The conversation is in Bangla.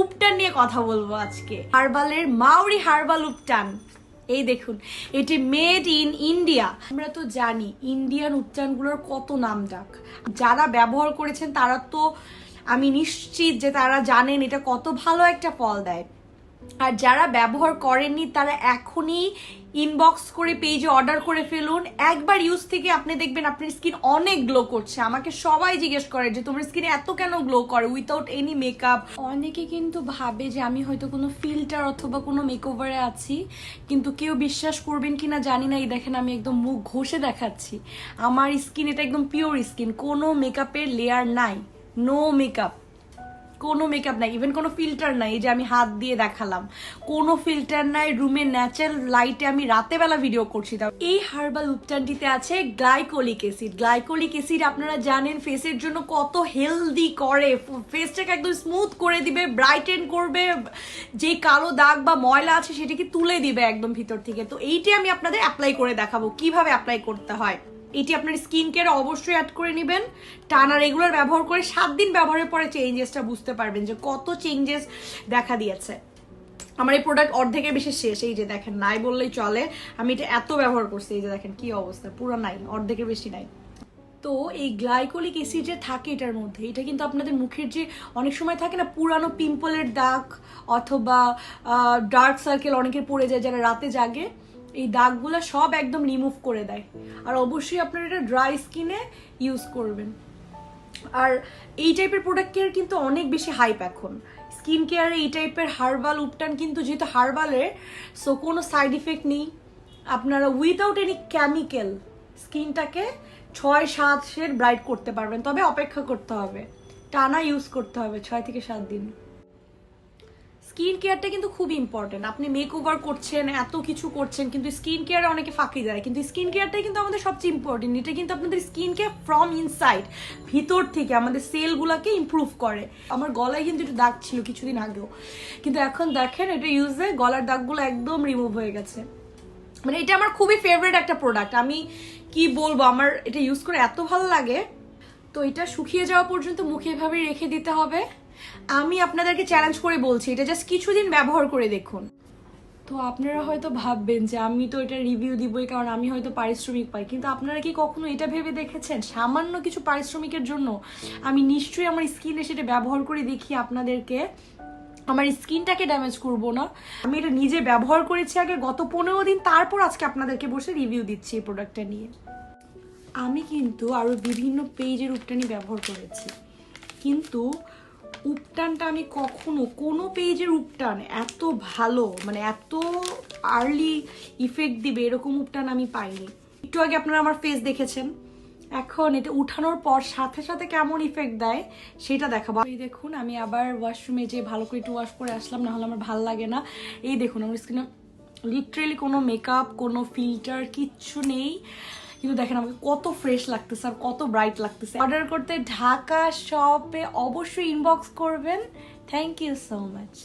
উপটান নিয়ে কথা বলবো আজকে। হার্বালের মাউরি হার্বাল উপটান, এই দেখুন, এটি মেড ইন ইন্ডিয়া। আমরা তো জানি ইন্ডিয়ান উপটানগুলোর কত নামডাক, যারা ব্যবহার করেছেন তারা তো আমি নিশ্চিত যে তারা জানেন এটা কত ভালো একটা ফল দেয়। আর যারা ব্যবহার করেননি তারা এখনই ইনবক্স করে পেজে অর্ডার করে ফেলুন। একবার ইউজ থেকে আপনি দেখবেন আপনার স্কিন অনেক গ্লো করছে। আমাকে সবাই জিজ্ঞেস করে যে তোমার স্কিনে এত কেন গ্লো করে উইথাউট এনি মেকআপ। অনেকে কিন্তু ভাবে যে আমি হয়তো কোনো ফিল্টার অথবা কোনো মেকওভারে আছি, কিন্তু কেউ বিশ্বাস করবেন কিনা জানি না। এই দেখেন আমি একদম মুখ ঘষে দেখাচ্ছি, আমার স্কিন এটা একদম পিওর স্কিন, কোনো মেকআপের লেয়ার নাই, নো মেকআপ, কোনো মেকআপ নাই, ইভেন কোনো ফিল্টার নাই। এই যে আমি হাত দিয়ে দেখালাম, কোনো ফিল্টার নাই, রুমে ন্যাচারাল লাইটে আমি রাতেবেলা ভিডিও করছি। তাও এই হার্বাল উপটানটিতে আছে গ্লাইকোলিক অ্যাসিড। গ্লাইকোলিক অ্যাসিড আপনারা জানেন ফেসের জন্য কত হেলদি করে, ফেসটাকে একদম স্মুথ করে দিবে, ব্রাইটেন করবে, যে কালো দাগ বা ময়লা আছে সেটাকে তুলে দিবে একদম ভিতর থেকে। তো এইটি আমি আপনাদের অ্যাপ্লাই করে দেখাবো কিভাবে অ্যাপ্লাই করতে হয়। এটি আপনার স্কিন কেয়ারে অবশ্যই অ্যাড করে নেবেন। টানা রেগুলার ব্যবহার করে 7 দিন ব্যবহারের পরে চেঞ্জেসটা বুঝতে পারবেন যে কত চেঞ্জেস দেখা দিয়েছে। আমার এই প্রোডাক্ট অর্ধেকের বেশি শেষ, এই যে দেখেন, নাই বললেই চলে, আমি এটা এত ব্যবহার করছি। এই যে দেখেন কি অবস্থা, পুরো নাই, অর্ধেকের বেশি নাই। তো এই গ্লাইকোলিক অ্যাসিড যে থাকে এটার মধ্যে, এটা কিন্তু আপনাদের মুখের যে অনেক সময় থাকে না পুরানো পিম্পলের দাগ অথবা ডার্ক সার্কেল অনেকের পড়ে যায় যারা রাতে জাগে, এই দাগগুলো সব একদম রিমুভ করে দেয়। আর অবশ্যই আপনারা এটা ড্রাই স্কিনে ইউজ করবেন। আর এই টাইপের প্রোডাক্ট কেয়ার কিন্তু অনেক বেশি হাইপ এখন স্কিন কেয়ারে। এই টাইপের হার্বাল উপটান কিন্তু যেহেতু হার্বালের, সো কোনো সাইড ইফেক্ট নেই। আপনারা উইদাউট এনি কেমিক্যাল স্কিনটাকে 6-7 শেড ব্রাইট করতে পারবেন। তবে অপেক্ষা করতে হবে, টানা ইউজ করতে হবে 6 থেকে 7 দিন। স্কিন কেয়ারটা কিন্তু খুব ইম্পর্টেন্ট। আপনি মেকওভার করছেন, এত কিছু করছেন, কিন্তু স্কিন কেয়ারে অনেকে ফাঁকি দেয়, কিন্তু স্কিন কেয়ারটাই কিন্তু আমাদের সবচেয়ে ইম্পর্টেন্ট। এটা কিন্তু আপনাদের স্কিনকে ফ্রম ইনসাইড, ভিতর থেকে আমাদের সেলগুলোকে ইমপ্রুভ করে। আমার গলায় কিন্তু একটু দাগ ছিল কিছুদিন আগেও, কিন্তু এখন দেখেন এটা ইউজে গলার দাগগুলো একদম রিমুভ হয়ে গেছে। মানে এটা আমার খুবই ফেভারিট একটা প্রোডাক্ট, আমি কি বলবো, আমার এটা ইউজ করে এত ভালো লাগে। তো এটা শুকিয়ে যাওয়া পর্যন্ত মুখে এভাবে রেখে দিতে হবে। আমি আপনাদেরকে চ্যালেঞ্জ করে বলছি, এটা জাস্ট কিছুদিন ব্যবহার করে দেখুন। তো আপনারা হয়তো ভাববেন যে আমি তো এটা রিভিউ দিবই কারণ আমি হয়তো পারিশ্রমিক পাই, কিন্তু আপনারা কি কখনো এটা ভেবে দেখেছেন সামান্য কিছু পারিশ্রমিকের জন্য আমি নিশ্চয়ই আমার স্কিনে সেটা ব্যবহার করে দেখি আপনাদেরকে আমার স্কিনটাকে ড্যামেজ করবো না। আমি এটা নিজে ব্যবহার করেছি আগে গত 15 দিন, তারপর আজকে আপনাদেরকে বসে রিভিউ দিচ্ছি এই প্রোডাক্টটা নিয়ে। আমি কিন্তু আরো বিভিন্ন পেজের উপটানি ব্যবহার করেছি, কিন্তু উপটানটা আমি কখনো কোনো পেজের উপটান এত ভালো, মানে এত আর্লি ইফেক্ট দিবে এরকম উপটান আমি পাইনি। একটু আগে আপনারা আমার ফেস দেখেছেন, এখন এটা উঠানোর পর সাথে সাথে কেমন ইফেক্ট দেয় সেটা দেখাবো। এই দেখুন আমি আবার ওয়াশরুমে যে ভালো করে একটু ওয়াশ করে আসলাম, না হলে আমার ভালো লাগে না। এই দেখুন আমার স্কিনে লিটারেলি কোনো মেকআপ, কোনো ফিল্টার কিচ্ছু নেই, কিন্তু দেখেন আমাকে কত ফ্রেশ লাগতেছে আর কত ব্রাইট লাগতেছে। অর্ডার করতে ঢাকা শপে অবশ্যই ইনবক্স করবেন। Thank you so much.